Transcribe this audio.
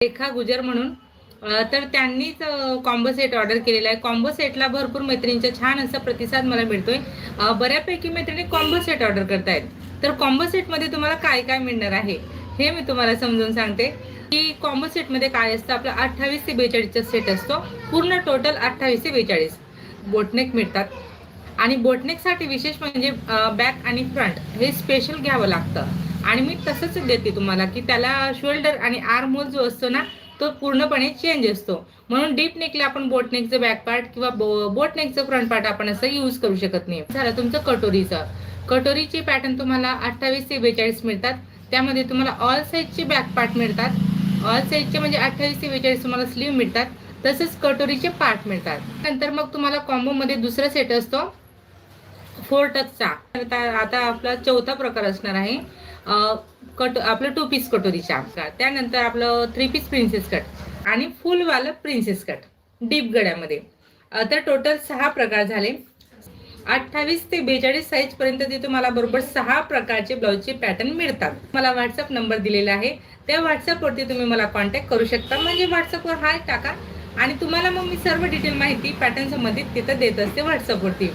रेखा गुजर म्हणून. तर त्यांनीच कॉम्बो सेट ऑर्डर केलेला आहे. कॉम्बो सेटला भरपूर मैत्रिणींचा छान असा प्रतिसाद मला मिळतोय. बऱ्यापैकी मैत्रिणी कॉम्बो सेट ऑर्डर करतायत. तर कॉम्बो सेटमध्ये तुम्हाला काय काय मिळणार आहे हे मी तुम्हाला समजून सांगते की कॉम्बो सेटमध्ये काय असतं. आपला 28 ते 42चा सेट असतो. पूर्ण टोटल 28 ते 42 बोटनेक मिळतात. आणि बोटनेकसाठी विशेष म्हणजे बॅक आणि फ्रंट हे स्पेशल घ्यावं लागतं. आणि मी तसंच देते तुम्हाला की त्याला शोल्डर आणि आर्म होल जो असतो ना तो पूर्णपणे चेंज असतो. म्हणून डीप नेकला आपण बोटनेकचं बॅक पार्ट किंवा बोटनेकचं फ्रंट पार्ट आपण असं यूज करू शकत नाही. झालं तुमचं कटोरीची पॅटर्न तुम्हाला 28 ते 42 मिळतात. त्यामध्ये तुम्हाला ऑल साईजचे बॅक पार्ट मिळतात. ऑल साईजचे म्हणजे 28 ते 42 तुम्हाला स्लीव मिळतात. तसंच कटोरीचे पार्ट मिळतात. नंतर मग तुम्हाला कॉम्बोमध्ये दुसरा सेट असतो 4 टचचा. आता आपला चौथा प्रकार असणार आहे आपलं 2 पीस कटोरीच्या. त्यानंतर आपलं 3 पीस प्रिन्सेस कट आणि फुलवालं प्रिन्सेस कट डीप गळ्यामध्ये. तर टोटल 6 प्रकार झाले. 28 ते 42 साईज पर्यंत ते तुम्हाला बरोबर 6 प्रकारचे ब्लाउजचे पॅटर्न मिळतात. मला व्हॉट्सअप नंबर दिलेला आहे. त्या व्हॉट्सअपवरती तुम्ही मला कॉन्टॅक्ट करू शकता. म्हणजे व्हॉट्सअपवर हाय टाका आणि तुम्हाला मग मी सर्व डिटेल माहिती पॅटर्न संबंधित तिथं देत असते व्हॉट्सअपवरती.